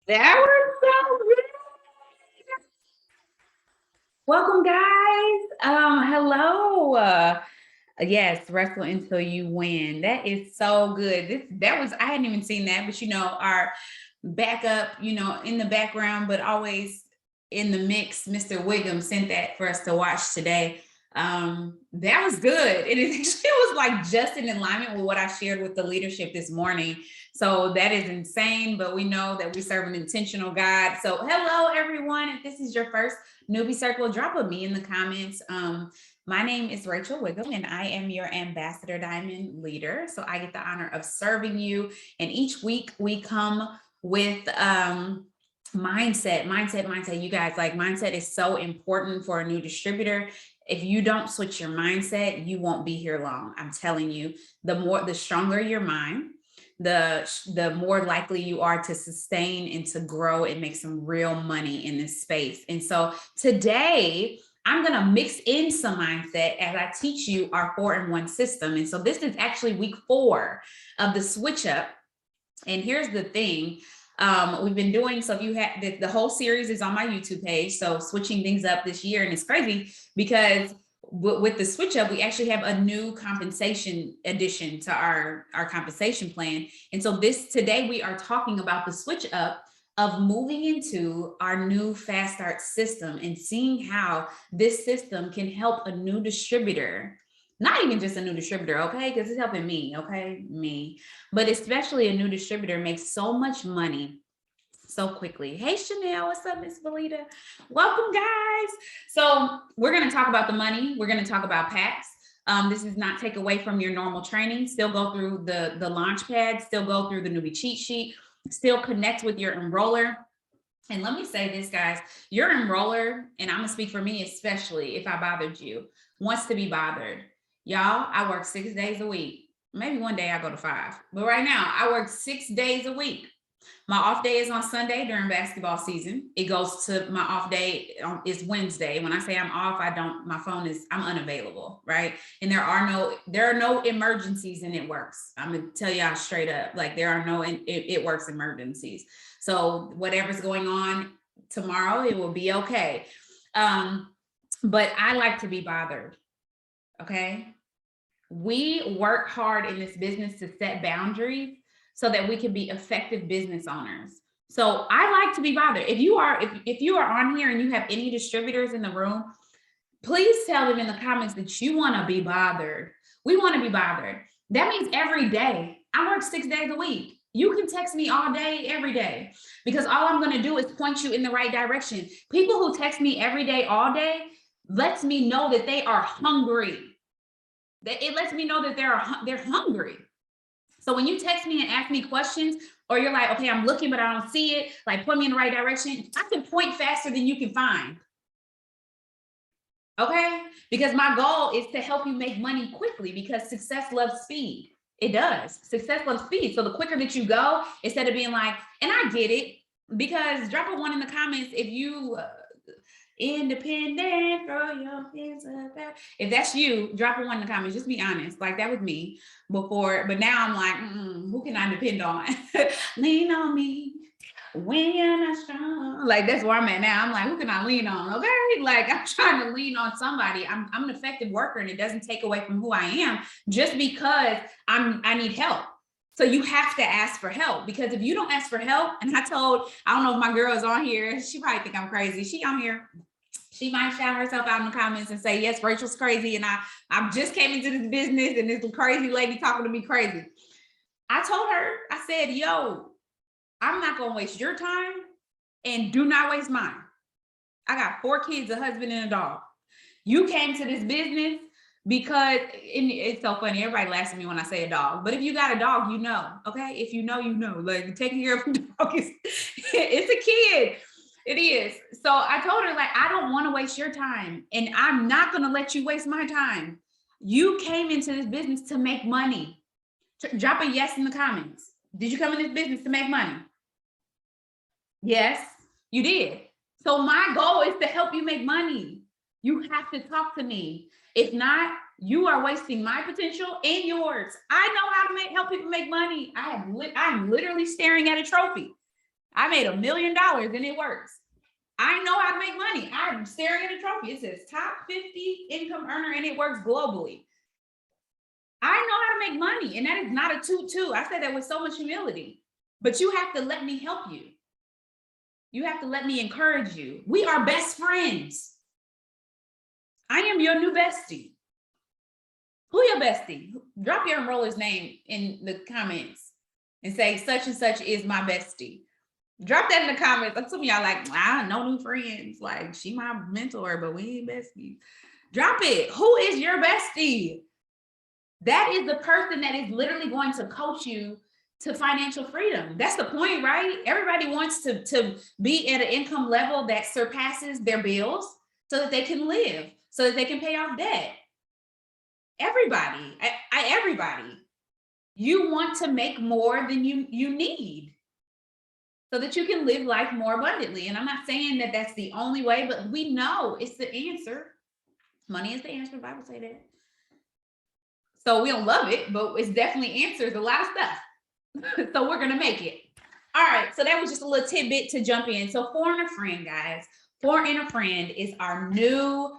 That was so good. Welcome, guys. Hello. Yes, wrestle until you win. That is so good. That was I hadn't even seen that, but our backup, in the background, but always in the mix. Mr. Whigham sent that for us to watch today. That was good. It actually was like just in alignment with what I shared with the leadership this morning. So that is insane, but we know that we serve an intentional God. So hello, everyone. If this is your first newbie circle, drop a me in the comments. My name is Rachel Whigham, and I am your Ambassador Diamond leader. So I get the honor of serving you. And each week we come with mindset. You guys, like, mindset is so important for a new distributor. If you don't switch your mindset, you won't be here long. I'm telling you, the stronger your mind, the more likely you are to sustain and to grow and make some real money in this space. And so today I'm going to mix in some mindset as I teach you our 4-in-1 system. And so this is actually week 4 of the switch up. And here's the thing. We've been doing, so if you have the whole series is on my YouTube page. So switching things up this year. And it's crazy because with the switch up, we actually have a new compensation addition to our compensation plan. And so today we are talking about the switch up of moving into our new fast start system and seeing how this system can help a new distributor, not even just a new distributor, okay, because it's helping me, okay, me, but especially a new distributor makes so much money so quickly. Hey, Chanel, what's up, Miss Valita? Welcome, guys. So we're going to talk about the money. We're going to talk about packs. This is not take away from your normal training. Still go through the launch pad, still go through the newbie cheat sheet, still connect with your enroller. And let me say this, guys, your enroller, and I'm going to speak for me, especially if I bothered you, wants to be bothered. Y'all, I work 6 days a week. Maybe one day I go to 5. But right now, I work 6 days a week. My off day is on Sunday during basketball season. It goes to my off day is Wednesday. When I say I'm off, I'm unavailable, right? And there are no emergencies, and it works. I'm gonna tell y'all straight up, like, there are no it works emergencies. So whatever's going on tomorrow, it will be okay. But I like to be bothered. Okay. We work hard in this business to set boundaries so that we can be effective business owners. So I like to be bothered. If you are on here and you have any distributors in the room, please tell them in the comments that you want to be bothered. We want to be bothered. That means every day. I work 6 days a week. You can text me all day, every day, because all I'm going to do is point you in the right direction. People who text me every day, all day, lets me know that they are hungry. It lets me know that they're hungry. So when you text me and ask me questions, or you're like, okay, I'm looking, but I don't see it, like, point me in the right direction, I can point faster than you can find. Okay? Because my goal is to help you make money quickly, because success loves speed. It does. Success loves speed. So the quicker that you go, instead of being like, and I get it, because drop a 1 in the comments if you independent, throw your hands up there. If that's you, drop a 1 in the comments. Just be honest. Like, that was me before, but now I'm like, who can I depend on? Lean on me when you're not strong. Like, that's where I'm at now. I'm like, who can I lean on? Okay, like, I'm trying to lean on somebody. I'm an effective worker, and it doesn't take away from who I am just because I need help. So you have to ask for help, because if you don't ask for help, and I don't know if my girl is on here, she probably think I'm crazy. She on here. She might shout herself out in the comments and say, yes, Rachel's crazy. And I just came into this business, and this crazy lady talking to me crazy. I told her, I said, yo, I'm not going to waste your time, and do not waste mine. I got 4 kids, a husband, and a dog. You came to this business because it's so funny. Everybody laughs at me when I say a dog, but if you got a dog, you know, okay? If you know, you know, like, taking care of a dog is, it's a kid. It is. So I told her, like, I don't want to waste your time, and I'm not going to let you waste my time. You came into this business to make money. Drop a yes in the comments. Did you come in this business to make money? Yes, you did. So my goal is to help you make money. You have to talk to me. If not, you are wasting my potential and yours. I know how to help people make money. I'm literally staring at a trophy. I made $1 million and it works. I know how to make money. I'm staring at a trophy. It says top 50 income earner and it works globally. I know how to make money, and that is not a toot. I say that with so much humility, but you have to let me help you. You have to let me encourage you. We are best friends. I am your new bestie. Who your bestie? Drop your enroller's name in the comments and say such and such is my bestie. Drop that in the comments. Some of y'all like, I no new friends. Like, she my mentor, but we ain't besties. Drop it. Who is your bestie? That is the person that is literally going to coach you to financial freedom. That's the point, right? Everybody wants to be at an income level that surpasses their bills so that they can live, so that they can pay off debt. Everybody, everybody. You want to make more than you need so that you can live life more abundantly. And I'm not saying that that's the only way, but we know it's the answer. Money is the answer. The Bible say that. So we don't love it, but it's definitely answers a lot of stuff. So we're going to make it. All right. So that was just a little tidbit to jump in. So Foreigner Friend, guys. Foreigner Friend is our new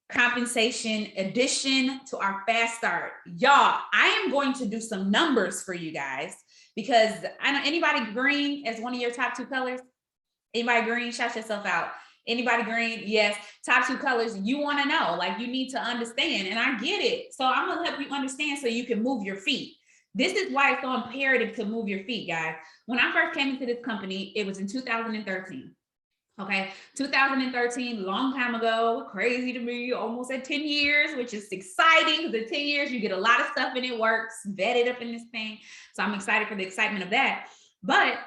compensation addition to our fast start. Y'all, I am going to do some numbers for you guys because I know anybody green as one of your top 2 colors. Anybody green? Shout yourself out. Anybody green? Yes. Top 2 colors. You want to know, like, you need to understand, and I get it. So I'm going to help you understand so you can move your feet. This is why it's so imperative to move your feet, guys. When I first came into this company, it was in 2013. Okay, 2013, long time ago, crazy to me, almost at 10 years, which is exciting because at 10 years, you get a lot of stuff and it works, vetted up in this thing. So I'm excited for the excitement of that. But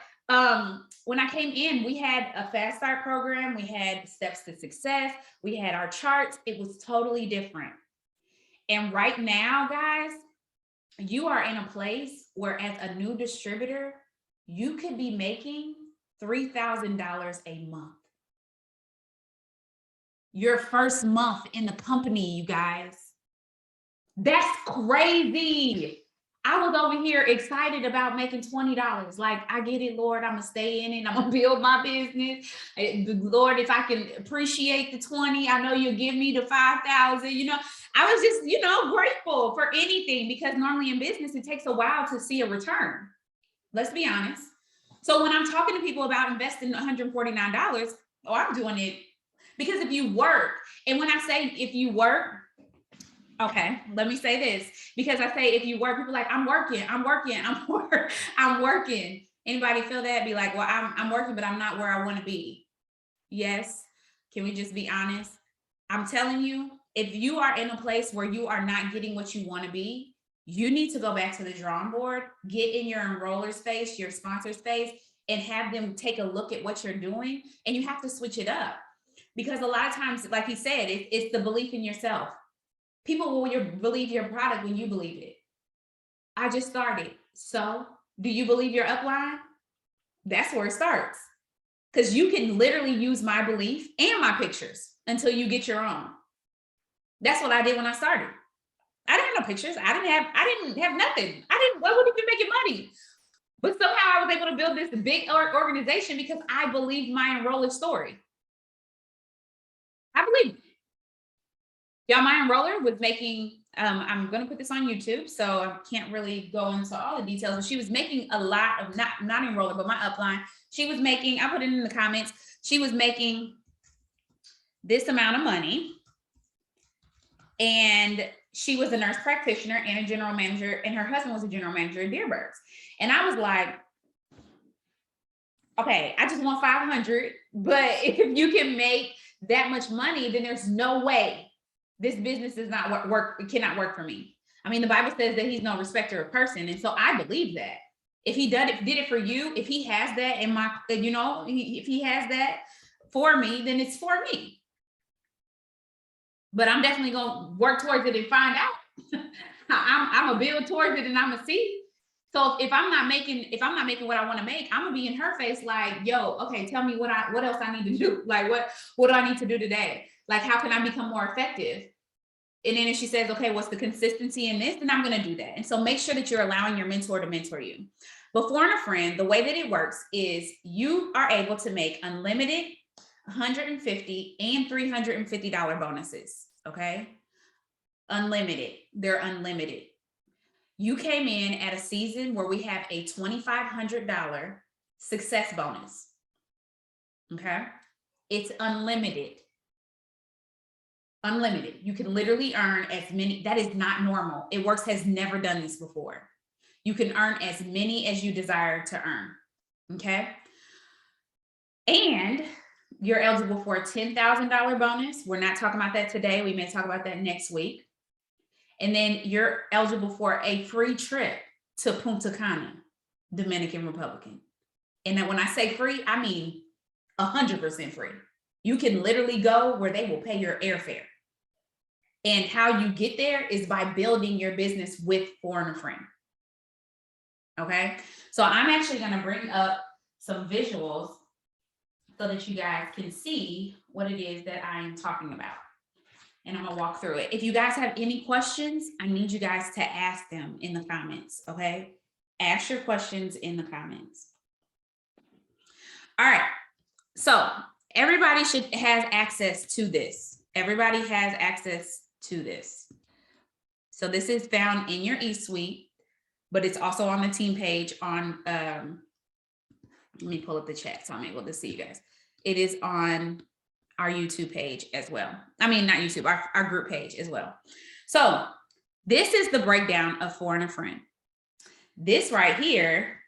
when I came in, we had a fast start program. We had steps to success. We had our charts. It was totally different. And right now, guys, you are in a place where as a new distributor, you could be making $3,000 a month. Your first month in the company, you guys. That's crazy. I was over here excited about making $20. Like, I get it, Lord. I'm going to stay in it. I'm going to build my business. Lord, if I can appreciate the 20, I know you'll give me the 5,000. You know, I was just, grateful for anything because normally in business, it takes a while to see a return. Let's be honest. So when I'm talking to people about investing $149, I'm doing it because if you work, and when I say if you work, okay, let me say this, because I say if you work, people are like, I'm working. Anybody feel that? Be like, well, I'm working, but I'm not where I want to be. Yes. Can we just be honest? I'm telling you, if you are in a place where you are not getting what you want to be, you need to go back to the drawing board, get in your enroller space, your sponsor space, and have them take a look at what you're doing. And you have to switch it up. Because a lot of times, like he said, it's the belief in yourself. People will believe your product when you believe it. I just started. So do you believe your upline? That's where it starts. Because you can literally use my belief and my pictures until you get your own. That's what I did when I started. I didn't have no pictures. I didn't have nothing. I wasn't even making money. But somehow I was able to build this big organization because I believed my enroller story. I believe it. Y'all, my enroller was making, I'm going to put this on YouTube, so I can't really go into all the details, but she was making a lot of, not enroller, but my upline. She was making, I put it in the comments, she was making this amount of money. And she was a nurse practitioner and a general manager, and her husband was a general manager at Deerbirds. And I was like, okay, I just want 500, but if you can make that much money, then there's no way this business does not work. It cannot work for me. I mean, the Bible says that he's no respecter of person. And so I believe that if he did it for you, if he has that in my, if he has that for me, then it's for me. But I'm definitely going to work towards it and find out. I'm going to build towards it and I'm going to see. So if I'm not making what I want to make, I'm going to be in her face like, yo, okay, tell me what else I need to do. Like, what do I need to do today? Like, how can I become more effective? And then if she says, okay, what's the consistency in this? Then I'm going to do that. And so make sure that you're allowing your mentor to mentor you. Before and a friend, the way that it works is you are able to make unlimited $150 and $350 bonuses. Okay. Unlimited. They're unlimited. You came in at a season where we have a $2,500 success bonus. Okay. It's unlimited. Unlimited. You can literally earn as many. That is not normal. It Works has never done this before. You can earn as many as you desire to earn. Okay. And you're eligible for a $10,000 bonus. We're not talking about that today. We may talk about that next week. And then you're eligible for a free trip to Punta Cana, Dominican Republic. And then when I say free, I mean 100% free. You can literally go where they will pay your airfare. And how you get there is by building your business with Foreign Friend. Okay, so I'm actually going to bring up some visuals so that you guys can see what it is that I am talking about. And I'm going to walk through it. If you guys have any questions, I need you guys to ask them in the comments. Okay, ask your questions in the comments. All right, so everybody has access to this. Everybody has access to this. So this is found in your eSuite, but it's also on the team page on, let me pull up the chat so I'm able to see you guys. It is on our YouTube page as well. I mean, not YouTube, our group page as well. So this is the breakdown of Foreign Friend. This right here,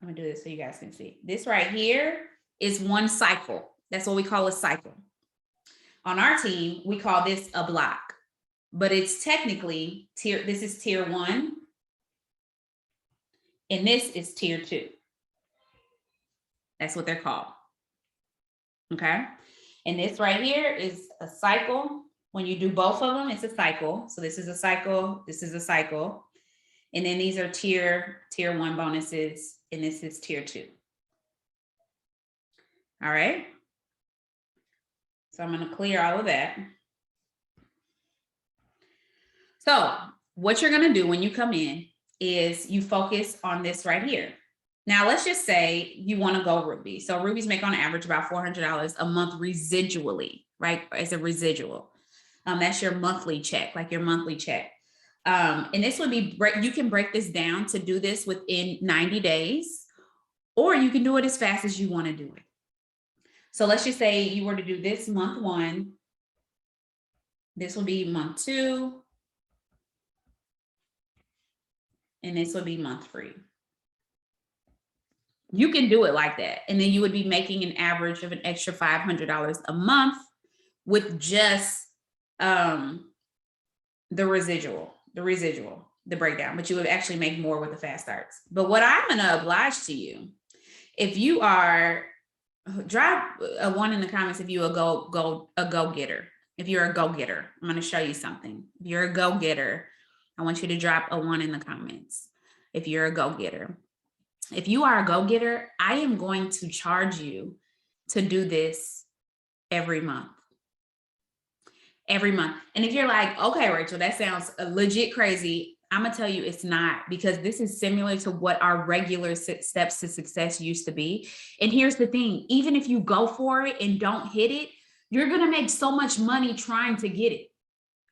I'm gonna do this so you guys can see. This right here is one cycle. That's what we call a cycle. On our team, we call this a block, but it's technically this is tier 1, and this is tier 2. That's what they're called. Okay. And this right here is a cycle. When you do both of them, it's a cycle. So this is a cycle, this is a cycle. And then these are tier 1 bonuses, and this is tier 2. All right. So I'm going to clear all of that. So what you're going to do when you come in is you focus on this right here. Now, let's just say you want to go Ruby. So Rubies make on average about $400 a month residually, right? As a residual. That's your monthly check, like your monthly check. And this would be, you can break this down to do this within 90 days, or you can do it as fast as you want to do it. So let's just say you were to do this month 1. This will be month 2. And this would be month 3. You can do it like that. And then you would be making an average of an extra $500 a month with just the residual, the breakdown, but you would actually make more with the fast starts. But what I'm going to oblige to you, if you are, drop a 1 in the comments if you're a go-getter. If you're a go-getter, I'm going to show you something. If you're a go-getter, I want you to drop a 1 in the comments. If you're a go-getter. If you are a go-getter, I am going to charge you to do this every month. Every month. And if you're like, okay, Rachel, that sounds legit crazy, I'm gonna tell you it's not, because this is similar to what our regular steps to success used to be. And here's the thing, even if you go for it and don't hit it, you're gonna make so much money trying to get it,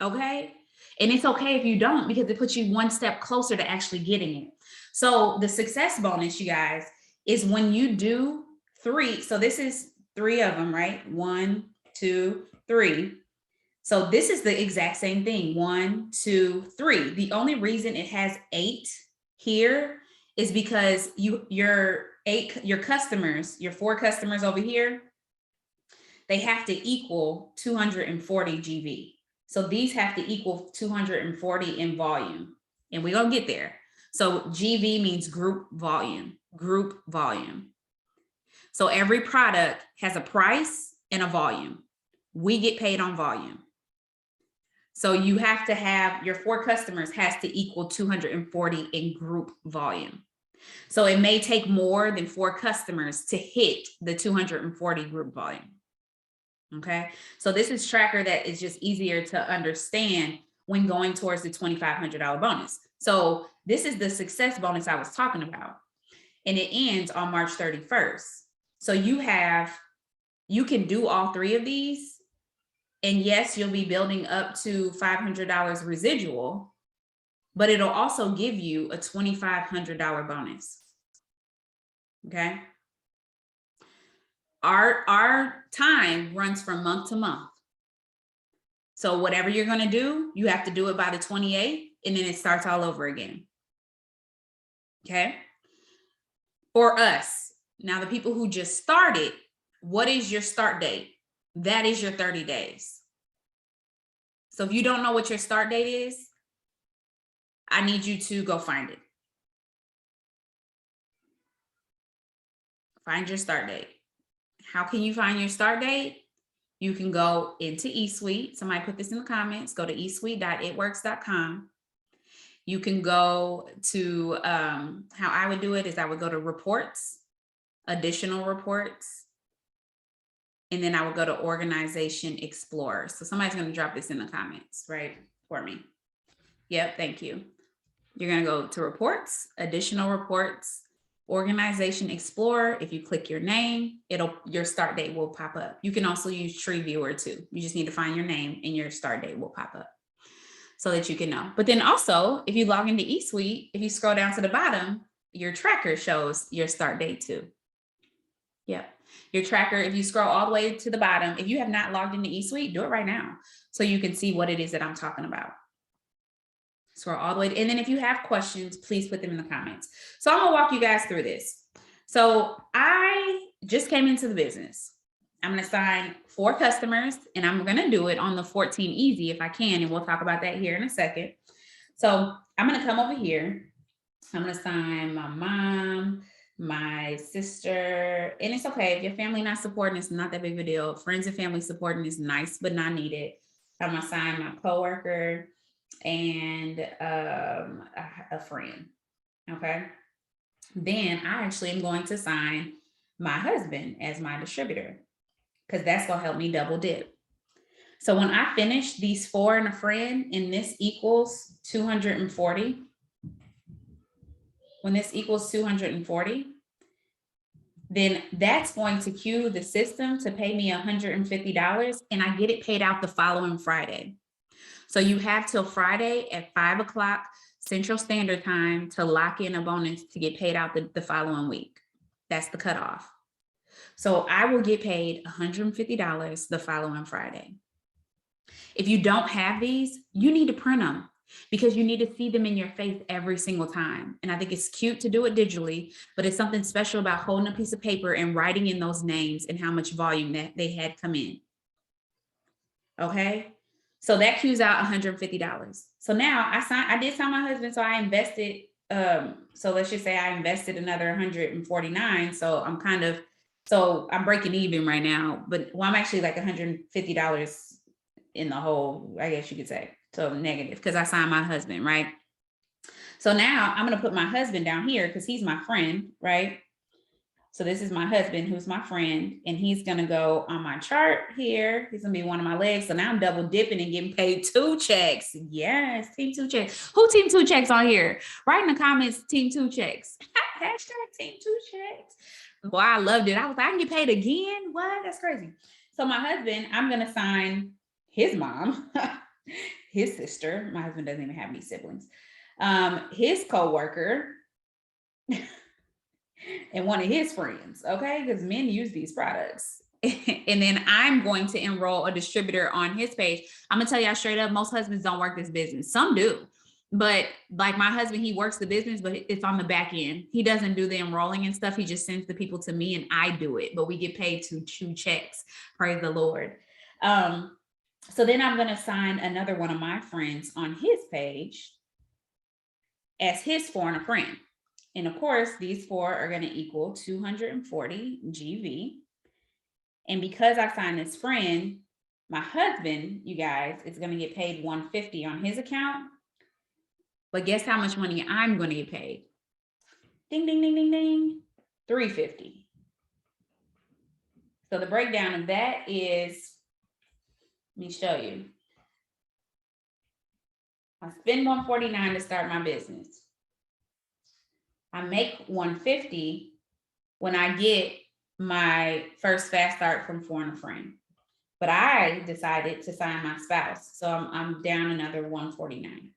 okay? And it's okay if you don't, because it puts you one step closer to actually getting it. So the success bonus, you guys, is when you do 3. So this is 3 of them, right? 1, 2, 3. So this is the exact same thing. 1, 2, 3. The only reason it has 8 here is because your customers, your 4 customers over here, they have to equal 240 GV. So these have to equal 240 in volume, and we're gonna get there. So GV means group volume. So every product has a price and a volume. We get paid on volume. So you have to have, your 4 customers has to equal 240 in group volume. So it may take more than 4 customers to hit the 240 group volume. Okay. So this is tracker that is just easier to understand when going towards the $2,500 bonus. So this is the success bonus I was talking about, and it ends on March 31st. So you can do all three of these. And yes, you'll be building up to $500 residual, but it'll also give you a $2,500 bonus. Okay. Our time runs from month to month. So whatever you're going to do, you have to do it by the 28th, and then it starts all over again. Okay. For us, now the people who just started, what is your start date? That is your 30 days. So if you don't know what your start date is, I need you to go find it. Find your start date. How can you find your start date? You can go into eSuite. Somebody put this in the comments. Go to eSuite.itworks.com. You can go to, how I would do it is I would go to reports, additional reports, and then I would go to Organization Explorer. So somebody's going to drop this in the comments, right, for me. Yep, thank you. You're going to go to reports, additional reports, Organization Explorer. If you click your name, your start date will pop up. You can also use Tree Viewer too. You just need to find your name and your start date will pop up so that you can know. But then also, if you log into eSuite, if you scroll down to the bottom, your tracker shows your start date too. Yep. Your tracker, if you scroll all the way to the bottom, if you have not logged into eSuite, do it right now so you can see what it is that I'm talking about. Scroll all the way. And then if you have questions, please put them in the comments. So I'm gonna walk you guys through this. So I just came into the business. I'm gonna sign 4 customers and I'm gonna do it on the 14 easy if I can. And we'll talk about that here in a second. So I'm gonna come over here. I'm gonna sign my mom, my sister, and it's okay if your family not supporting, it's not that big of a deal. Friends and family supporting is nice, but not needed. I'm gonna sign my coworker and a friend. Okay. Then I actually am going to sign my husband as my distributor because that's going to help me double dip. So when I finish these 4 and a friend, and this equals 240, when this equals 240, then that's going to cue the system to pay me $150, and I get it paid out the following Friday. So you have till Friday at 5 o'clock Central Standard Time to lock in a bonus to get paid out the following week. That's the cutoff. So I will get paid $150 the following Friday. If you don't have these, you need to print them because you need to see them in your face every single time. And I think it's cute to do it digitally, but it's something special about holding a piece of paper and writing in those names and how much volume that they had come in. Okay. So that cues out $150. So now I did sign my husband. So I invested, so let's just say I invested another 149. So I'm breaking even right now, but I'm actually like $150 in the hole, I guess you could say. So negative because I signed my husband, right? So now I'm going to put my husband down here because he's my friend, right? So this is my husband, who's my friend, and he's going to go on my chart here. He's going to be one of my legs. So now I'm double dipping and getting paid 2 checks. Yes, team 2 checks. Who team 2 checks on here? Write in the comments, team 2 checks. Hashtag team 2 checks. Boy, I loved it. I was like, I can get paid again? What? That's crazy. So my husband, I'm going to sign his mom, his sister. My husband doesn't even have any siblings. His coworker, and one of his friends, okay? Because men use these products. And then I'm going to enroll a distributor on his page. I'm gonna tell y'all straight up, most husbands don't work this business. Some do, but like my husband, he works the business, but it's on the back end. He doesn't do the enrolling and stuff. He just sends the people to me and I do it, but we get paid 2 checks. Praise the Lord. So then I'm gonna sign another one of my friends on his page as his 4 and a friend. And of course, these 4 are going to equal 240 GV. And because I signed this friend, my husband, you guys, is going to get paid $150 on his account. But guess how much money I'm going to get paid? Ding, ding, ding, ding, ding. $350. So the breakdown of that is Let me show you. I spend $149 to start my business. I make $150 when I get my first fast start from Foreign a Friend. But I decided to sign my spouse. So I'm down another $149.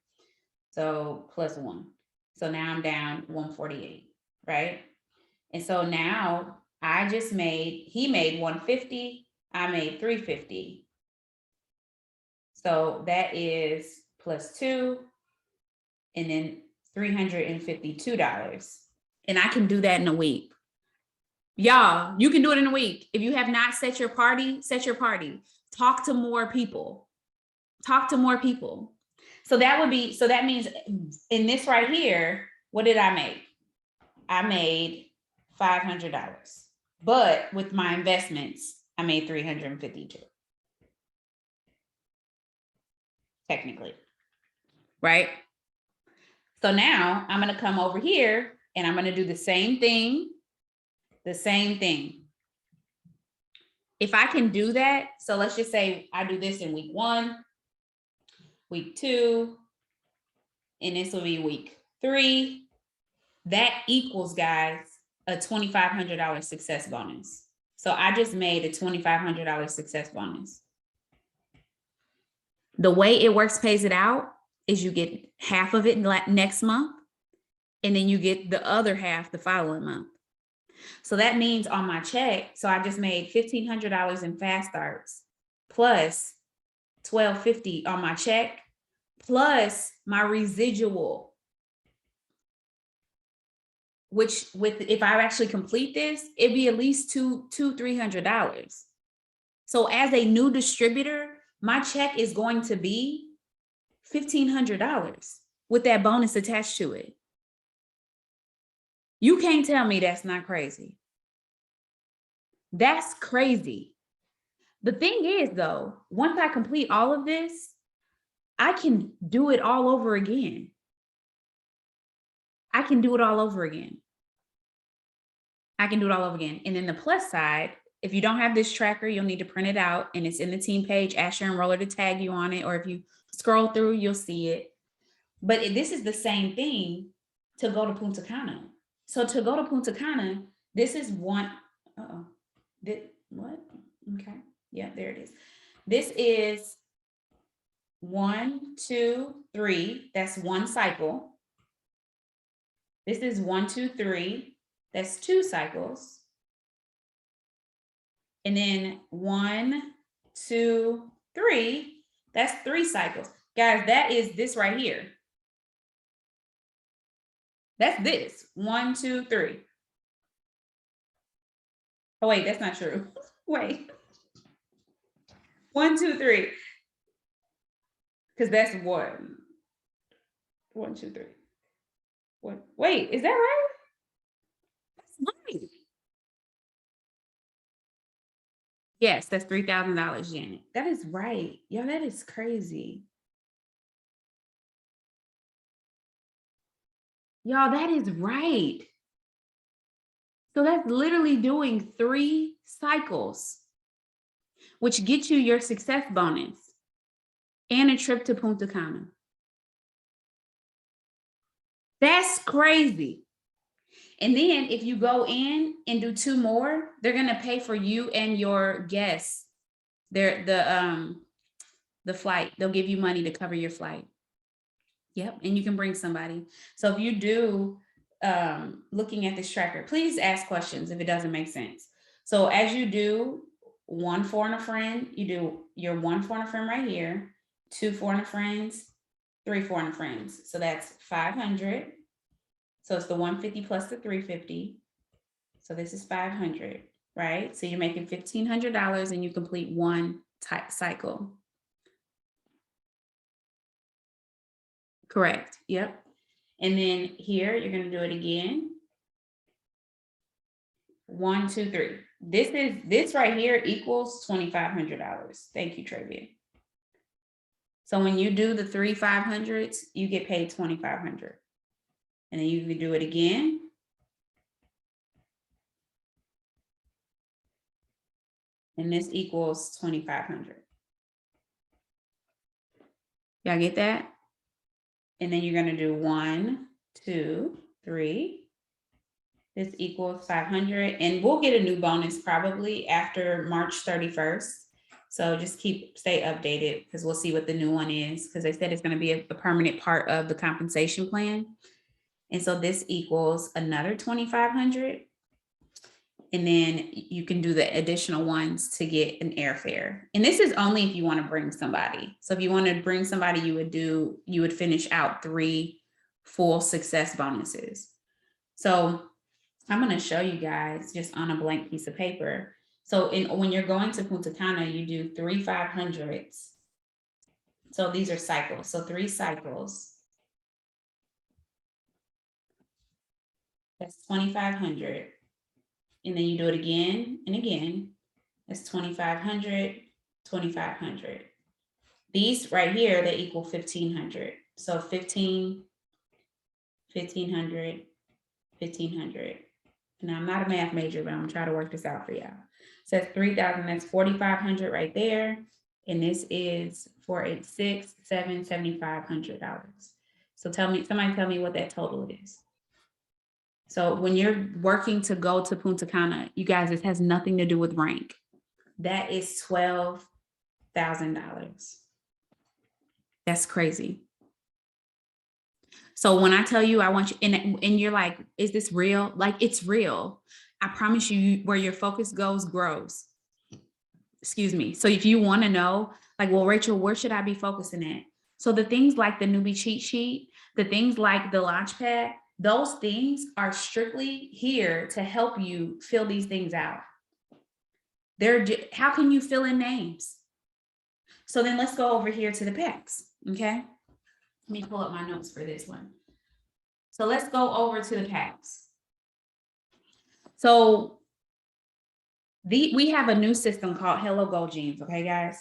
So plus 1. So now I'm down $148, right? And so now I just made, he made $150, I made $350. So that is plus 2, and then $352. And I can do that in a week. Y'all, you can do it in a week. If you have not set your party, set your party. Talk to more people. Talk to more people. So that would be, so that means in this right here, what did I make? I made $500. But with my investments, I made $352. Technically. Right? So now I'm going to come over here and I'm going to do the same thing. The same thing. If I can do that, so let's just say I do this in week 1, week 2, and this will be week 3. That equals, guys, a $2,500 success bonus. So I just made a $2,500 success bonus. The way it works pays it out is you get half of it next month, and then you get the other half the following month. So that means on my check, so I just made $1,500 in fast starts plus $1,250 on my check plus my residual, which with, if I actually complete this, it'd be at least $300. So as a new distributor, my check is going to be $1,500 with that bonus attached to it. You can't tell me that's not crazy. That's crazy. The thing is, though, once I complete all of this, I can do it all over again. I can do it all over again. I can do it all over again. And then the plus side, if you don't have this tracker, you'll need to print it out, and it's in the team page. Ask your enroller to tag you on it, or if you scroll through, you'll see it. But this is the same thing to go to Punta Cana. So to go to Punta Cana, this is one. What? Okay. Yeah, there it is. This is 1, 2, 3. That's 1 cycle. This is 1, 2, 3. That's 2 cycles. And then 1, 2, 3. That's 3 cycles. Guys, that is this right here. That's this. 1, 2, 3. Oh, wait, that's not true. Wait. 1, 2, 3. Because that's 1. 1, 2, 3. What? Wait, is that right? That's right. Yes, that's $3,000, Janet. That is right. Yeah, that is crazy. Y'all, that is right. So that's literally doing 3 cycles, which gets you your success bonus and a trip to Punta Cana. That's crazy. And then if you go in and do 2 more, they're going to pay for you and your guests. The flight. They'll give you money to cover your flight. Yep. And you can bring somebody. So if you do looking at this tracker, please ask questions if it doesn't make sense. So as you do 1 foreigner friend, you do your 1 foreigner friend right here, 2 foreigner friends, 3 foreigner friends. So that's 500. So it's the 150 plus the 350. So this is 500, right? So you're making $1,500 and you complete 1 cycle. Correct. Yep. And then here, you're going to do it again. 1, 2, 3. This right here equals $2,500. Thank you, Travia. So when you do the 3 500s, you get paid $2,500. And then you can do it again. And this equals $2,500. Y'all get that? And then you're going to do 1, 2, 3. This equals 500. And we'll get a new bonus probably after March 31st. So just stay updated because we'll see what the new one is, because they said it's going to be a permanent part of the compensation plan. And so this equals another 2,500. And then you can do the additional ones to get an airfare. And this is only if you want to bring somebody. So if you want to bring somebody, you would finish out 3 full success bonuses. So I'm going to show you guys just on a blank piece of paper. So when you're going to Punta Cana, you do 3 500s. So these are cycles. So 3 cycles. That's 2,500. And then you do it again and again. That's 2,500, 2,500. These right here, they equal 1,500. So 15, 1,500, 1,500. And I'm not a math major, but I'm gonna try to work this out for y'all. So that's 3,000, that's 4,500 right there. And this is 486, $7,500. So somebody tell me what that total is. So when you're working to go to Punta Cana, you guys, this has nothing to do with rank. That is $12,000. That's crazy. So when I tell you, I want you, and you're like, is this real? Like, it's real. I promise you, where your focus goes, grows. Excuse me. So if you want to know, like, well, Rachel, where should I be focusing at? So the things like the newbie cheat sheet, the things like the launch pad, those things are strictly here to help you fill these things out. How can you fill in names? So then let's go over here to the packs. Okay. Let me pull up my notes for this one. So let's go over to the packs. So we have a new system called Hello Gold Jeans. Okay, guys.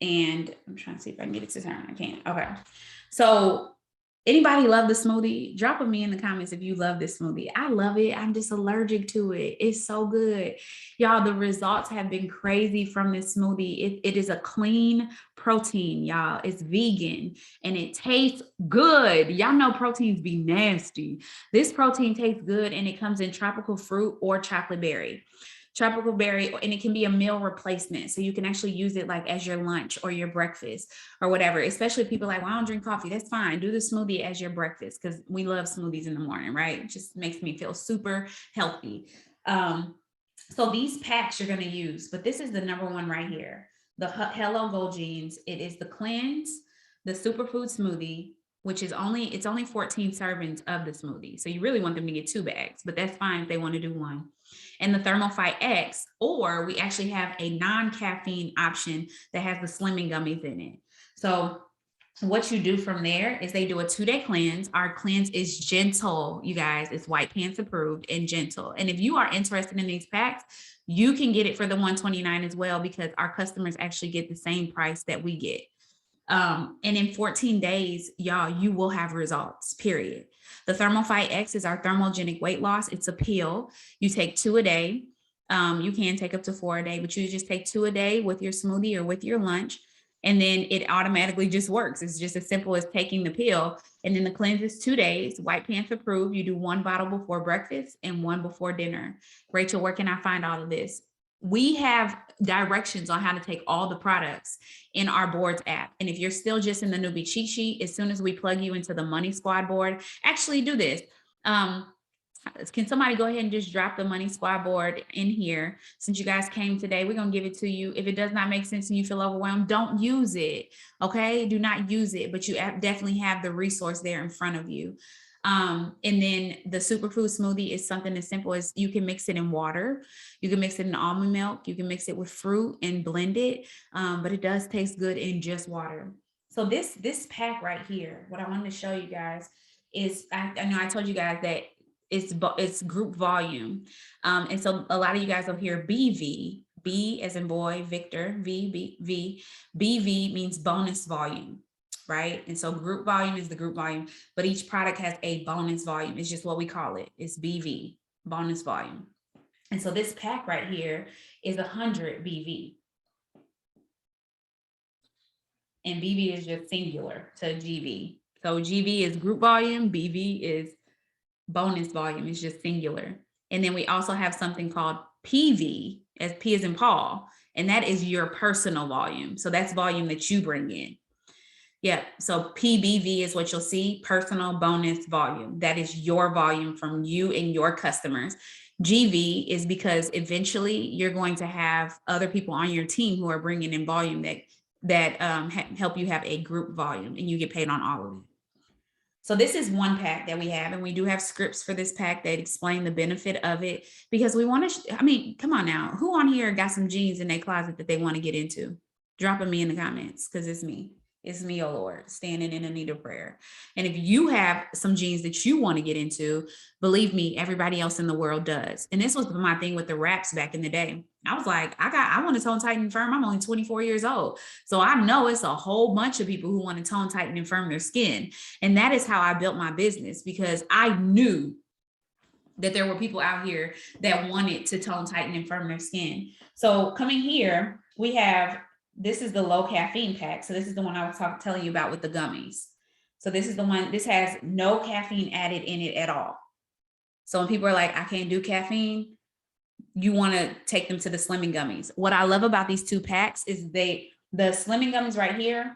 And I'm trying to see if I can get it to turn. I can't. Okay. So anybody love the smoothie? Drop a me in the comments if you love this smoothie. I love it. I'm just allergic to it. It's so good. Y'all, the results have been crazy from this smoothie. It is a clean protein, y'all. It's vegan and it tastes good. Y'all know proteins be nasty. This protein tastes good and it comes in tropical fruit or chocolate berry. Tropical berry, and it can be a meal replacement. So you can actually use it like as your lunch or your breakfast or whatever, especially people like, well, I don't drink coffee. That's fine. Do the smoothie as your breakfast because we love smoothies in the morning, right? It just makes me feel super healthy. So these packs you're going to use, but this is the number one right here. The Hello Gold Jeans. It is the cleanse, the superfood smoothie, which is it's only 14 servings of the smoothie. So you really want them to get 2 bags, but that's fine if they want to do 1. And the TFXX, or we actually have a non-caffeine option that has the slimming gummies in it. So what you do from there is they do a 2-day cleanse. Our cleanse is gentle, you guys. It's White Pants approved and gentle. And if you are interested in these packs, you can get it for the $129 as well, because our customers actually get the same price that we get. And in 14 days, y'all, you will have results, period. The TFXX is our thermogenic weight loss. It's a pill. You take 2 a day. You can take up to 4 a day, but you just take 2 a day with your smoothie or with your lunch. And then it automatically just works. It's just as simple as taking the pill. And then the cleanse is 2 days, White Pants approved. You do 1 bottle before breakfast and 1 before dinner. Rachel, where can I find all of this? We have directions on how to take all the products in our boards app. And if you're still just in the newbie cheat sheet, as soon as we plug you into the Money Squad board, actually do this. Can somebody go ahead and just drop the Money Squad board in here? Since you guys came today, we're going to give it to you. If it does not make sense and you feel overwhelmed, don't use it. Okay. Do not use it, but you definitely have the resource there in front of you. And then the superfood smoothie is something as simple as you can mix it in water. You can mix it in almond milk. You can mix it with fruit and blend it. But it does taste good in just water. So this pack right here, what I wanted to show you guys is, I know I told you guys that it's group volume. And so a lot of you guys will hear BV, B as in boy, Victor, BV means bonus volume. Right. And so group volume is the group volume, but each product has a bonus volume. It's just what we call it. It's BV, bonus volume. And so this pack right here is 100 BV. and BV is just singular to GV. So GV is group volume, BV is bonus volume, is just singular. And then we also have something called PV, as P is in Paul, and that is your personal volume. So that's volume that you bring in. Yeah, so PBV is what you'll see, personal bonus volume. That is your volume from you and your customers. GV is because eventually you're going to have other people on your team who are bringing in volume that help you have a group volume, and you get paid on all of it. So this is one pack that we have, and we do have scripts for this pack that explain the benefit of it, because we want to, I mean, come on now, who on here got some jeans in their closet that they want to get into? Drop them in the comments, because it's me. It's me, oh Lord, standing in a need of prayer. And if you have some jeans that you want to get into, believe me, everybody else in the world does. And this was my thing with the wraps back in the day. I was like, I want to tone, tighten, firm. I'm only 24 years old. So I know it's a whole bunch of people who want to tone, tighten, and firm their skin. And that is how I built my business, because I knew that there were people out here that wanted to tone, tighten, and firm their skin. So coming here, we have, this is the low caffeine pack. So this is the one I was telling you about with the gummies. So this is the one, this has no caffeine added in it at all. So when people are like, I can't do caffeine, you want to take them to the slimming gummies. What I love about these two packs is the slimming gummies right here,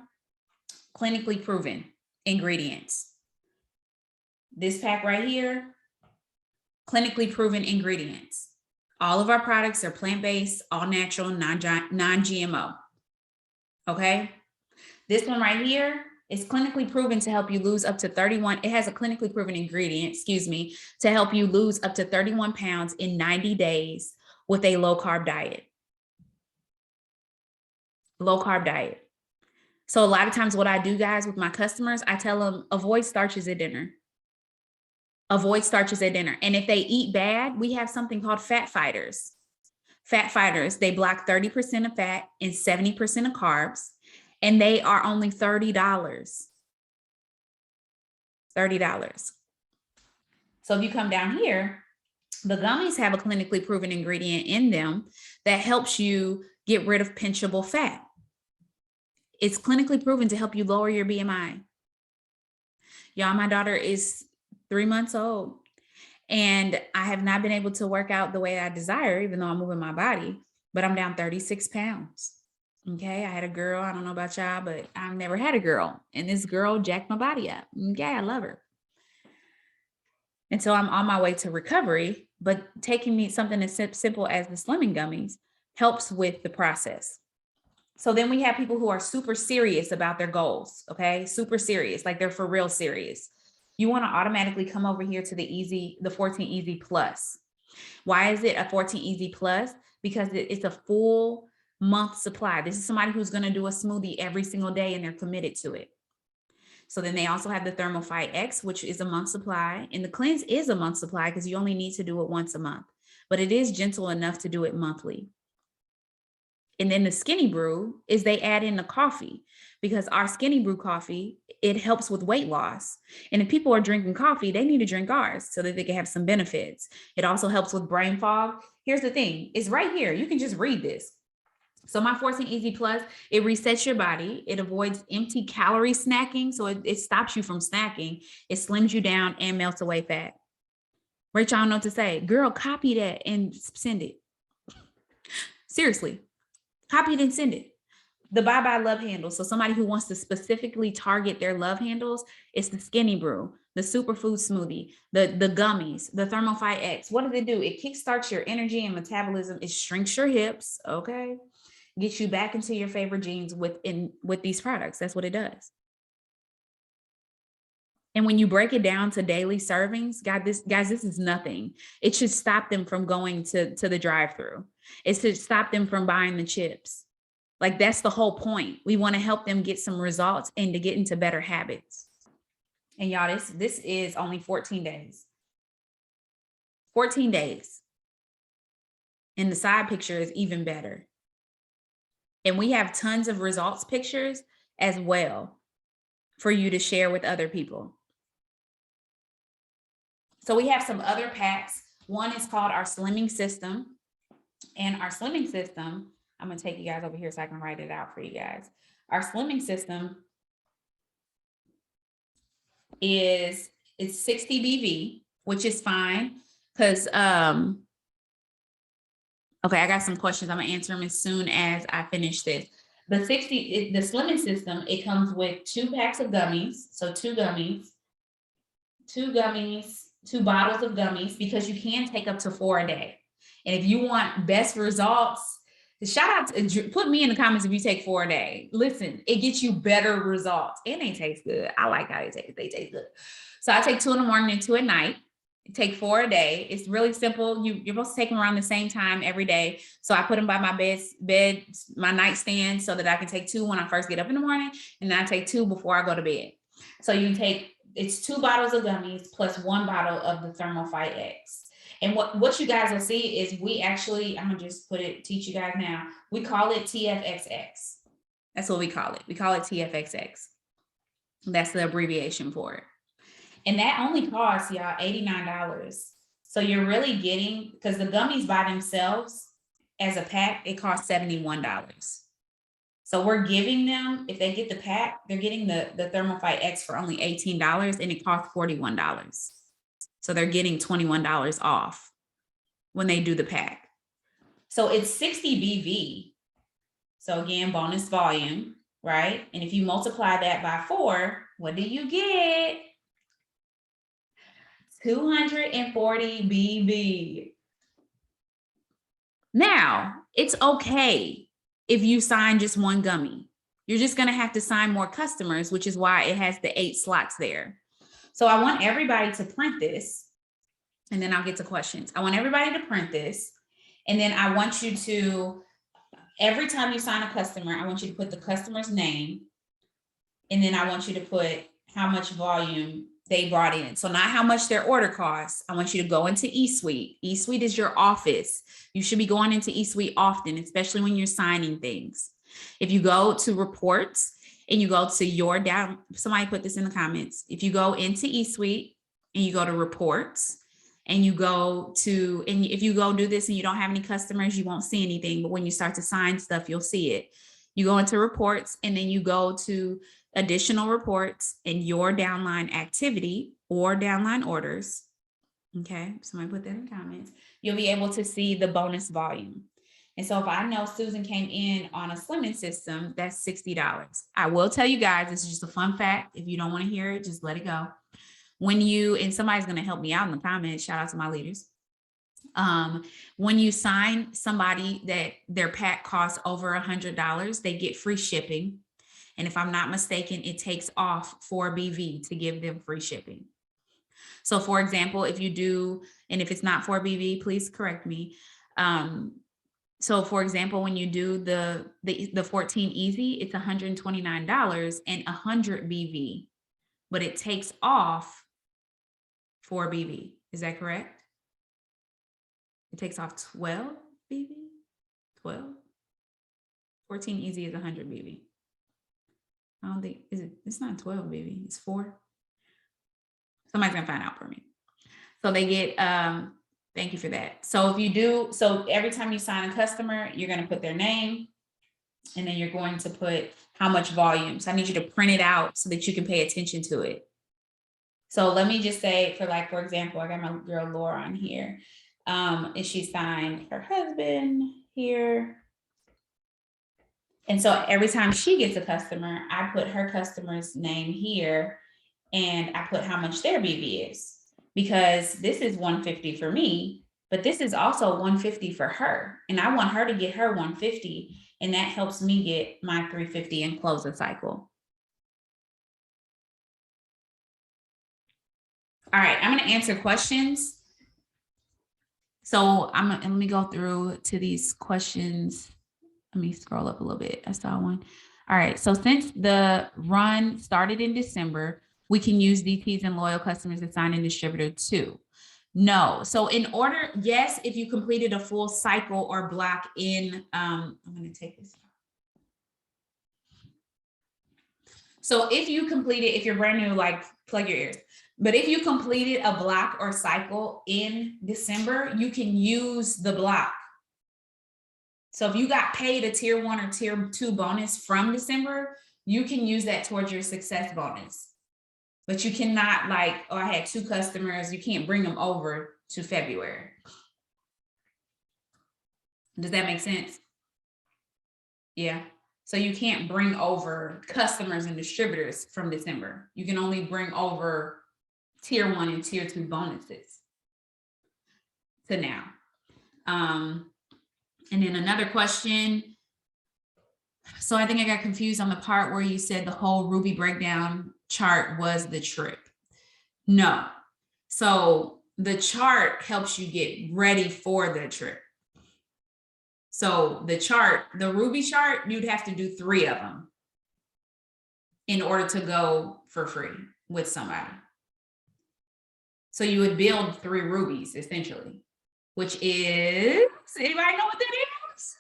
clinically proven ingredients. This pack right here, clinically proven ingredients. All of our products are plant-based, all natural, non-GMO. Okay. This one right here is clinically proven to help you lose up to 31. It has a clinically proven ingredient, to help you lose up to 31 pounds in 90 days with a low carb diet. Low carb diet. So a lot of times what I do, guys, with my customers, I tell them avoid starches at dinner. Avoid starches at dinner. And if they eat bad, we have something called fat fighters. Fat fighters, they block 30% of fat and 70% of carbs, and they are only $30. $30. So if you come down here, the gummies have a clinically proven ingredient in them that helps you get rid of pinchable fat. It's clinically proven to help you lower your BMI. Y'all, my daughter is 3 months old, and I have not been able to work out the way I desire, even though I'm moving my body, but I'm down 36 pounds. Okay. I had a girl. I don't know about y'all, but I've never had a girl, and this girl jacked my body up. Okay. I love her. And so I'm on my way to recovery, but taking me something as simple as the slimming gummies helps with the process. So then we have people who are super serious about their goals. Okay. Super serious. Like they're for real serious. You want to automatically come over here to the 14 Easy Plus. Why is it a 14 Easy Plus? Because it's a full month supply. This is somebody who's going to do a smoothie every single day, and they're committed to it. So then they also have the TFXX, which is a month supply, and the cleanse is a month supply because you only need to do it once a month, but it is gentle enough to do it monthly. And then the skinny brew is they add in the coffee, because our skinny brew coffee, it helps with weight loss. And if people are drinking coffee, they need to drink ours so that they can have some benefits. It also helps with brain fog. Here's the thing, it's right here. You can just read this. So my 14 Easy Plus, it resets your body. It avoids empty calorie snacking. So it stops you from snacking. It slims you down and melts away fat. Rachel, I don't know what to say. Girl, copy that and send it. Seriously, copy it and send it. The bye-bye love handles. So somebody who wants to specifically target their love handles, it's the skinny brew, the superfood smoothie, the gummies, the TFXX. What does it do? It kickstarts your energy and metabolism. It shrinks your hips. Okay. Gets you back into your favorite jeans with these products. That's what it does. And when you break it down to daily servings, guys, this is nothing. It should stop them from going to the drive-through. It should stop them from buying the chips. Like, that's the whole point. We want to help them get some results and to get into better habits. And y'all, this is only 14 days. 14 days. And the side picture is even better. And we have tons of results pictures as well for you to share with other people. So we have some other packs. One is called our Slimming System. And our Slimming System, I'm going to take you guys over here so I can write it out for you guys. Our slimming system is 60 BV, which is fine because okay, I got some questions. I'm gonna answer them as soon as I finish this. The slimming system, it comes with 2 packs of gummies. So 2 gummies, 2 bottles of gummies, because you can take up to 4 a day. And if you want best results, shout out to, put me in the comments if you take 4 a day. Listen, it gets you better results and they taste good. I like how they taste good. So I take 2 in the morning and 2 at night. Take 4 a day. It's really simple. You're supposed to take them around the same time every day. So I put them by my bed, my nightstand, so that I can take 2 when I first get up in the morning, and then I take 2 before I go to bed. So you can take, it's 2 bottles of gummies plus 1 bottle of the TFXX. And what you guys will see is we actually, I'm gonna just teach you guys now. We call it TFXX. That's what we call it. We call it TFXX. That's the abbreviation for it. And that only costs y'all $89. So you're really getting, because the gummies by themselves as a pack, it costs $71. So we're giving them, if they get the pack, they're getting the TFXX for only $18 and it costs $41. So they're getting $21 off when they do the pack. So it's 60 BV. So again, bonus volume, right? And if you multiply that by 4, what do you get? 240 BV. Now, it's okay if you sign just 1 gummy. You're just going to have to sign more customers, which is why it has the 8 slots there. So I want everybody to print this, and then I'll get to questions. I want everybody to print this, and then I want you to, every time you sign a customer, I want you to put the customer's name, and then I want you to put how much volume they brought in. So not how much their order costs. I want you to go into eSuite. eSuite is your office. You should be going into eSuite often, especially when you're signing things. If you go to reports and you go to somebody put this in the comments. If you go into eSuite and you go to reports and you go to, and if you go do this and you don't have any customers, you won't see anything. But when you start to sign stuff, you'll see it. You go into reports and then you go to additional reports and your downline activity or downline orders. Okay, somebody put that in the comments. You'll be able to see the bonus volume. And so if I know Susan came in on a slimming system, that's $60. I will tell you guys, this is just a fun fact. If you don't want to hear it, just let it go. And somebody's going to help me out in the comments, shout out to my leaders. When you sign somebody that their pack costs over $100, they get free shipping. And if I'm not mistaken, it takes off 4 BV to give them free shipping. So for example, if you do, and if it's not 4 BV, please correct me. So for example, when you do the 14 easy, it's $129 and 100 BV, but it takes off 4 BV. Is that correct? It takes off 12 BV, 12. 14 easy is 100 BV. I don't think, it's not 12 BV, it's 4. Somebody's gonna find out for me. So they get, thank you for that. So if you do, so every time you sign a customer, you're gonna put their name and then you're going to put how much volume. So I need you to print it out so that you can pay attention to it. So let me just say for example, I got my girl Laura on here. And she signed her husband here. And so every time she gets a customer, I put her customer's name here and I put how much their BV is, because this is 150 for me, but this is also 150 for her. And I want her to get her 150, and that helps me get my 350 and close the cycle. All right, I'm going to answer questions. So let me go through to these questions. Let me scroll up a little bit. I saw one. All right. So since the run started in December, we can use DTs and loyal customers to sign in distributor too. No. So in order, yes, if you completed a full cycle or block in, I'm going to take this. So if you completed, if you're brand new, like plug your ears. But if you completed a block or cycle in December, you can use the block. So if you got paid a tier 1 or tier 2 bonus from December, you can use that towards your success bonus. But you cannot, like, oh, I had 2 customers, you can't bring them over to February. Does that make sense? Yeah. So you can't bring over customers and distributors from December. You can only bring over tier 1 and tier 2 bonuses to now. And then another question. So I think I got confused on the part where you said the whole Ruby breakdown chart was the trip. No. So the chart helps you get ready for the trip. So the chart, the Ruby chart, you'd have to do 3 of them in order to go for free with somebody. So you would build 3 rubies essentially, which is, anybody know what that is?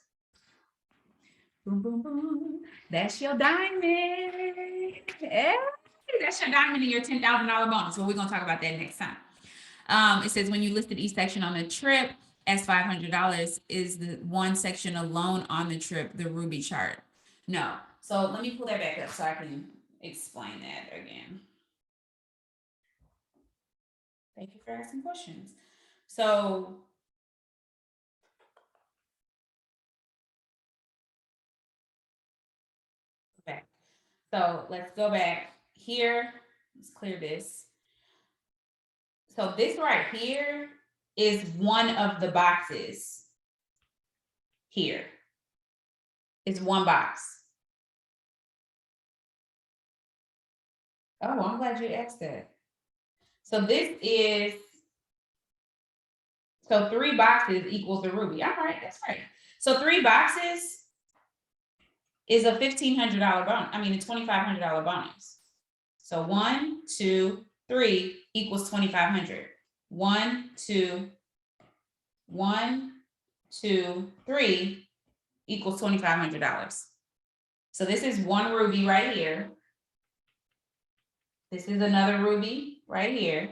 Boom, boom, boom. That's your diamond. Hey, that's your diamond in your $10,000 bonus. Well, we're going to talk about that next time. It says when you listed each section on the trip as $500, is the one section alone on the trip the Ruby chart? No. So let me pull that back up so I can explain that again. Thank you for asking questions. So back. So let's go back here. Let's clear this. So this right here is one of the boxes here. It's one box. Oh, I'm glad you asked that. So this is, so 3 boxes equals the Ruby. All right, that's right. So 3 boxes is a $1,500 bonus. I mean, a $2,500 bonus. So 1, 2, 3 equals 2,500. 1, 2, 1, 2, 3 equals $2,500. So this is one Ruby right here. This is another Ruby right here.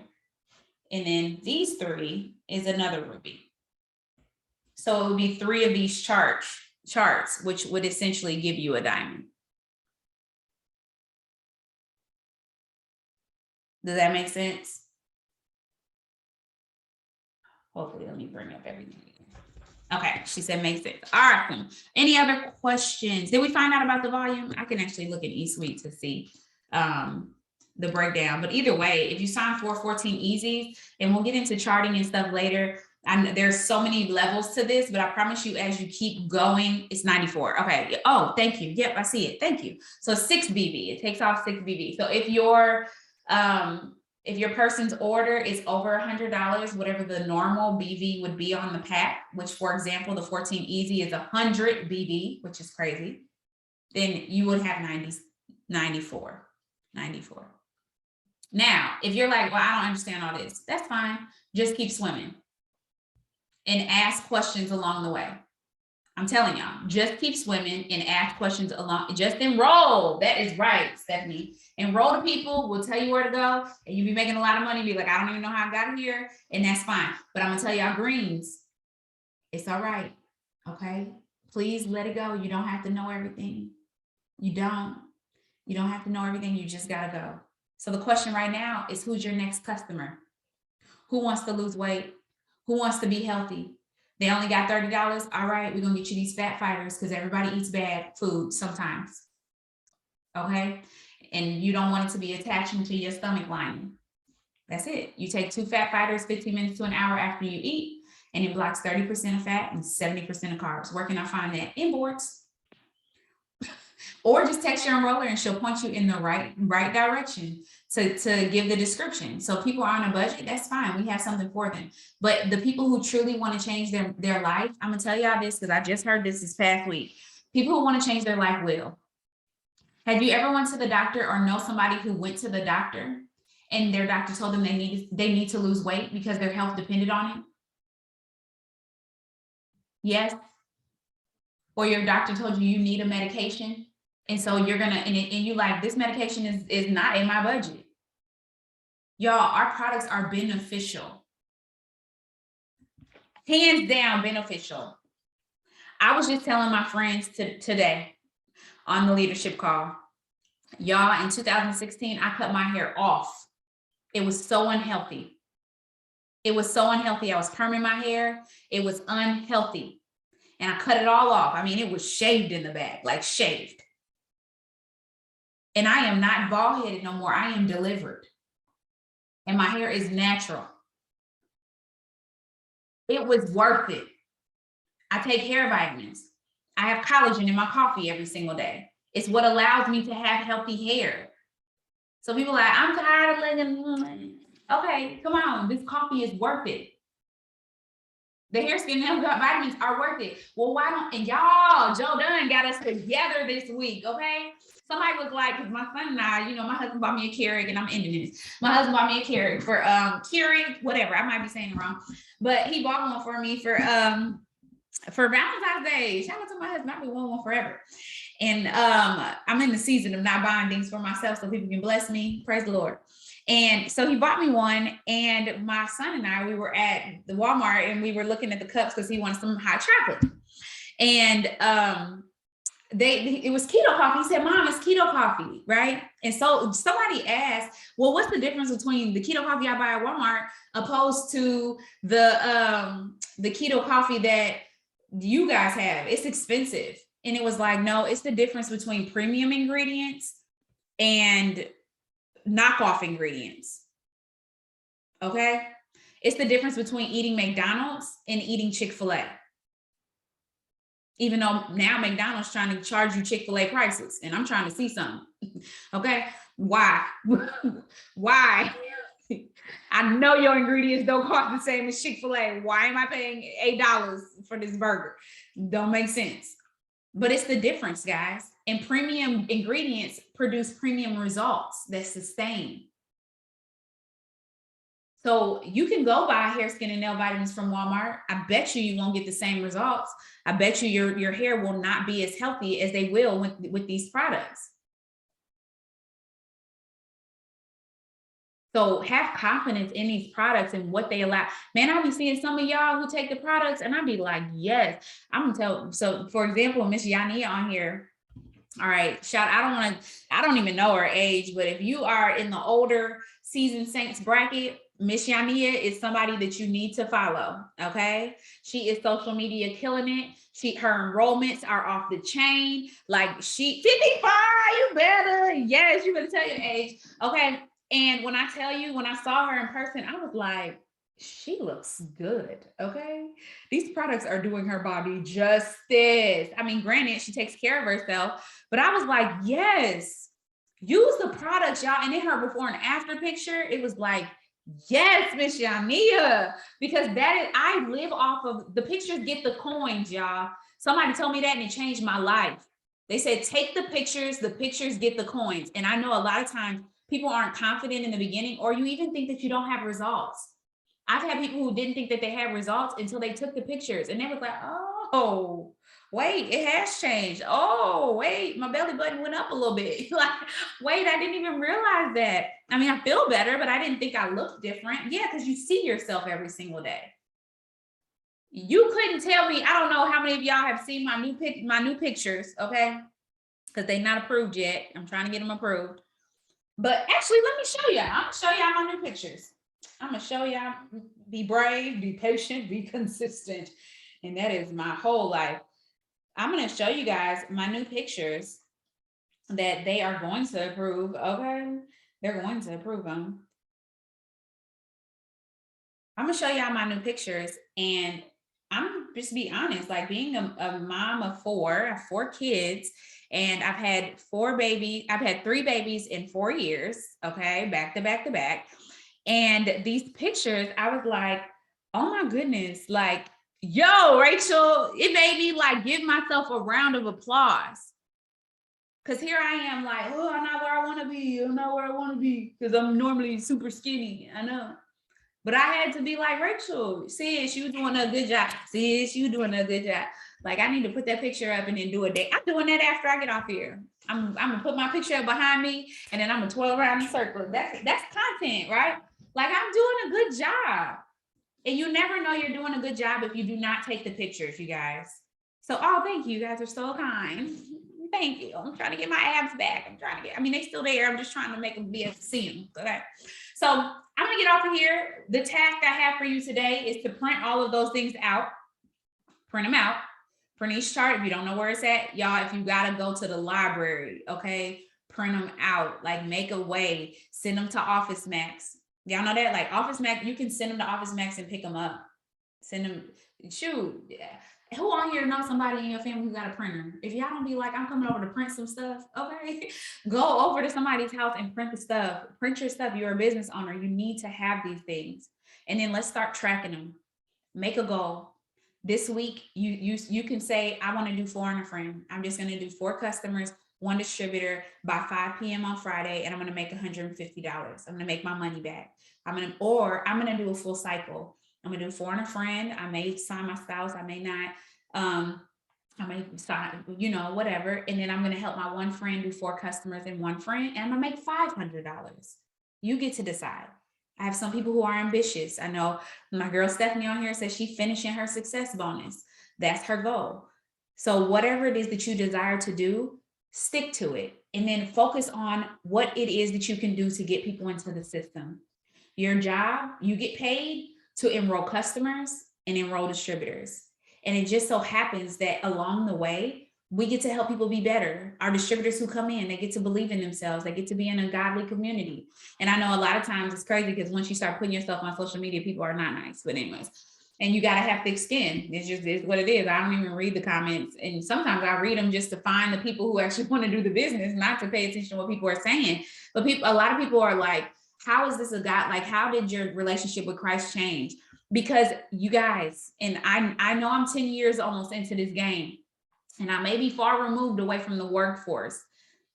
And then these 3 is another Ruby. So it would be 3 of these charts, which would essentially give you a diamond. Does that make sense? Hopefully, let me bring up everything. Okay, she said makes sense. Awesome. Any other questions? Did we find out about the volume? I can actually look at eSuite to see the breakdown. But either way, if you sign for 14 Easy, and we'll get into charting and stuff later. And there's so many levels to this, but I promise you, as you keep going, it's 94. Okay. Oh, thank you. Yep, I see it. Thank you. So 6 BV. It takes off 6 BV. So if your person's order is over $100, whatever the normal BV would be on the pack, which, for example, the 14 Easy is 100 BV, which is crazy, then you would have 94. Now, if you're like, well, I don't understand all this, that's fine. Just keep swimming and ask questions along the way. I'm telling y'all, just keep swimming and ask questions along. Just enroll. That is right, Stephanie. Enroll to people. We'll tell you where to go, and you'll be making a lot of money. Be like, I don't even know how I got here, and that's fine. But I'm gonna tell y'all, greens, it's all right. Okay, please let it go. You don't have to know everything. You don't have to know everything. You just gotta go. So the question right now is, who's your next customer? Who wants to lose weight? Who wants to be healthy? They only got $30. All right, we're gonna get you these fat fighters because everybody eats bad food sometimes. Okay, and you don't want it to be attaching to your stomach lining. That's it. You take 2 fat fighters 15 minutes to an hour after you eat, and it blocks 30% of fat and 70% of carbs. Where can I find that? In boards. Or just text your enroller and she'll point you in the right direction to give the description. So people are on a budget, that's fine. We have something for them. But the people who truly want to change their life, I'm gonna tell y'all this because I just heard this past week. People who want to change their life will. Have you ever went to the doctor or know somebody who went to the doctor and their doctor told them they need to lose weight because their health depended on it? Yes. Or your doctor told you you need a medication, and so you're gonna and you like, this medication is not in my budget. Y'all, our products are beneficial. Hands down beneficial. I was just telling my friends today on the leadership call, y'all, in 2016, I cut my hair off. It was so unhealthy. It was so unhealthy. I was perming my hair. It was unhealthy. And I cut it all off. I mean, it was shaved in the back, like shaved. And I am not bald-headed no more. I am delivered. And my hair is natural. It was worth it. I take hair vitamins. I have collagen in my coffee every single day. It's what allows me to have healthy hair. So people are like, I'm tired of living. Okay, come on. This coffee is worth it. The hair, skin, nail vitamins are worth it. Well, why don't, and y'all, Joe Dunn got us together this week, okay? Somebody was like, because my son and I, my husband bought me a Keurig, and I'm ending this. My husband bought me a Keurig for Keurig, whatever. I might be saying it wrong, but he bought one for me for Valentine's Day. Shout out to my husband. I've been wanting one forever. And I'm in the season of not buying things for myself so people can bless me. Praise the Lord. And so he bought me one, and my son and I, we were at the Walmart and we were looking at the cups because he wanted some hot chocolate. And it was keto coffee. He said, Mom, it's keto coffee, right? And so somebody asked, well, what's the difference between the keto coffee I buy at Walmart opposed to the keto coffee that you guys have? It's expensive. And it was like, no, it's the difference between premium ingredients and knockoff ingredients. Okay. It's the difference between eating McDonald's and eating Chick-fil-A. Even though now McDonald's trying to charge you Chick-fil-A prices, and I'm trying to see some. Okay. Why? Why? I know your ingredients don't cost the same as Chick-fil-A. Why am I paying $8 for this burger? Don't make sense. But it's the difference, guys. And premium ingredients produce premium results that sustain. So you can go buy hair, skin, and nail vitamins from Walmart. I bet you won't get the same results. I bet you your hair will not be as healthy as they will with these products. So have confidence in these products and what they allow. Man, I'll be seeing some of y'all who take the products and I'll be like, yes, I'm gonna tell. So for example, Miss Yania on here. All right, I don't even know her age, but if you are in the older seasoned saints bracket, Miss Yania is somebody that you need to follow. Okay. She is social media killing it. Her enrollments are off the chain. Like 55, you better. Yes, you better tell your age. Okay. And when I tell you, when I saw her in person, I was like, she looks good. Okay. These products are doing her body justice. I mean, granted, she takes care of herself, but I was like, yes, use the products, y'all. And in her before and after picture, it was like, yes, Miss Yania, because I live off of the pictures, get the coins, y'all. Somebody told me that and it changed my life. They said, take the pictures get the coins. And I know a lot of times people aren't confident in the beginning, or you even think that you don't have results. I've had people who didn't think that they had results until they took the pictures and they was like, oh, wait, it has changed. Oh, wait, my belly button went up a little bit. Like, wait, I didn't even realize that. I mean, I feel better, but I didn't think I looked different. Yeah, because you see yourself every single day. You couldn't tell me, I don't know how many of y'all have seen my new pictures, okay? Because they're not approved yet. I'm trying to get them approved. But actually, let me show y'all. I'm gonna show y'all my new pictures. I'm gonna show y'all, be brave, be patient, be consistent. And that is my whole life. I'm gonna show you guys my new pictures that they are going to approve, okay? They're going to approve them. I'm gonna show y'all my new pictures, and I'm just be honest, like being a mom of four, I have 4 kids, and I've had 3 babies in 4 years, okay, back to back to back. And these pictures, I was like, oh my goodness, like, yo, Rachel, it made me like give myself a round of applause. Cause here I am like, oh, I'm not where I wanna be. I'm not where I wanna be. Cause I'm normally super skinny, I know. But I had to be like, Rachel, sis, you doing a good job. Sis, you doing a good job. Like, I need to put that picture up and then do a day. I'm doing that after I get off here. I'm gonna put my picture up behind me and then I'm gonna twirl around in a circle. That's content, right? Like, I'm doing a good job. And you never know you're doing a good job if you do not take the pictures, you guys. So, oh, thank you. You guys are so kind. Thank you. I'm trying to get my abs back. I mean, they're still there. I'm just trying to make them be able to see them. Okay. So I'm going to get off of here. The task I have for you today is to print all of those things out, print them out, print each chart. If you don't know where it's at, y'all, if you got to go to the library, okay, print them out, like make a way, send them to Office Max. Y'all know that? Like Office Max, you can send them to Office Max and pick them up. Send them, shoot. Yeah. Who on here knows somebody in your family who got a printer? If y'all don't be like, I'm coming over to print some stuff, okay? Go over to somebody's house and print the stuff. Print your stuff. You're a business owner. You need to have these things. And then let's start tracking them. Make a goal. This week, you can say, I want to do 4 and a friend. I'm just going to do 4 customers, 1 distributor by 5 p.m. on Friday, and I'm going to make $150. I'm going to make my money back. I'm going to do a full cycle. I'm gonna do 4 and a friend. I may sign my spouse, I may not. I may sign, whatever. And then I'm gonna help my 1 friend do 4 customers and 1 friend, and I'm gonna make $500. You get to decide. I have some people who are ambitious. I know my girl Stephanie on here says she's finishing her success bonus. That's her goal. So whatever it is that you desire to do, stick to it. And then focus on what it is that you can do to get people into the system. Your job, you get paid to enroll customers and enroll distributors. And it just so happens that along the way, we get to help people be better. Our distributors who come in, they get to believe in themselves. They get to be in a godly community. And I know a lot of times it's crazy because once you start putting yourself on social media, people are not nice. But anyways, and you got to have thick skin. It's what it is. I don't even read the comments. And sometimes I read them just to find the people who actually want to do the business, not to pay attention to what people are saying. But a lot of people are like, how is this a God? Like, how did your relationship with Christ change? Because you guys, and I know I'm 10 years almost into this game, and I may be far removed away from the workforce.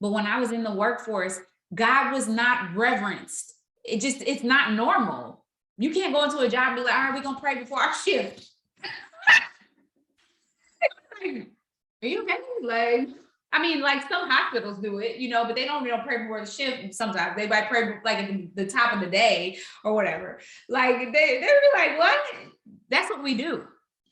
But when I was in the workforce, God was not reverenced. It's not normal. You can't go into a job and be like, all right, we're going to pray before our shift. Are you okay? Like, I mean, like some hospitals do it, but they don't pray before the shift. Sometimes they might pray like at the top of the day or whatever. Like they'll be like, what? That's what we do.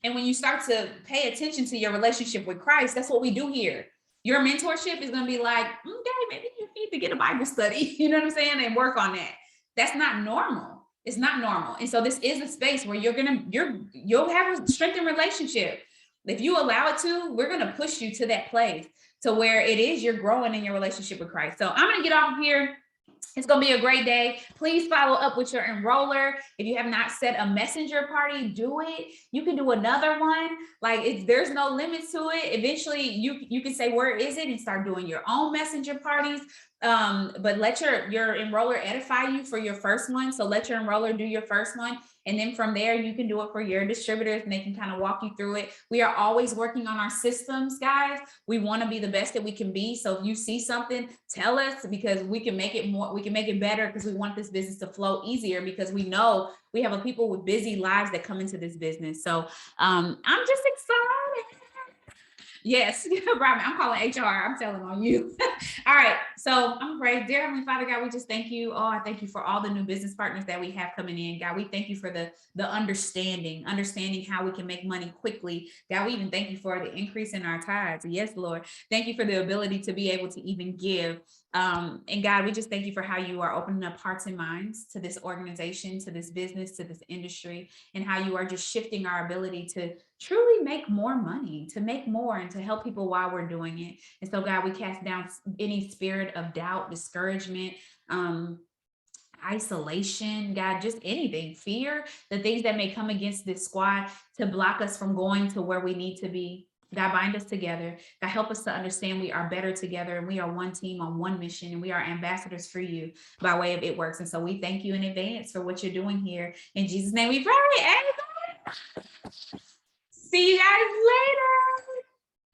And when you start to pay attention to your relationship with Christ, that's what we do here. Your mentorship is going to be like, okay, maybe you need to get a Bible study, you know what I'm saying? And work on that. That's not normal. It's not normal. And so this is a space where you'll have a strengthened relationship. If you allow it to, we're going to push you to that place to where it is you're growing in your relationship with Christ. So I'm going to get off of here. It's going to be a great day. Please follow up with your enroller. If you have not set a messenger party, do it. You can do another one. Like there's no limit to it. Eventually you can say, where is it? And start doing your own messenger parties. But let your enroller edify you for your first one. So let your enroller do your first one. And then from there, you can do it for your distributors and they can kind of walk you through it. We are always working on our systems, guys. We want to be the best that we can be. So if you see something, tell us, because we can make it more, we can make it better, because we want this business to flow easier, because we know we have a people with busy lives that come into this business. So I'm just excited. Yes, Robin, I'm calling HR. I'm telling on you. All right. So I'm great. Dear Heavenly Father, God, we just thank you. Oh, I thank you for all the new business partners that we have coming in. God, we thank you for the understanding how we can make money quickly. God, we even thank you for the increase in our tithes. Yes, Lord. Thank you for the ability to be able to even give. And God, we just thank you for how you are opening up hearts and minds to this organization, to this business, to this industry, and how you are just shifting our ability to truly make more money, to make more, and to help people while we're doing it. And so, God, we cast down any spirit of doubt, discouragement, isolation, God, just anything, fear, the things that may come against this squad to block us from going to where we need to be. God, bind us together. God, help us to understand we are better together, and we are one team on one mission, and we are ambassadors for you by way of It Works. And so we thank you in advance for what you're doing here. In Jesus' name we pray. Amen. See you guys later.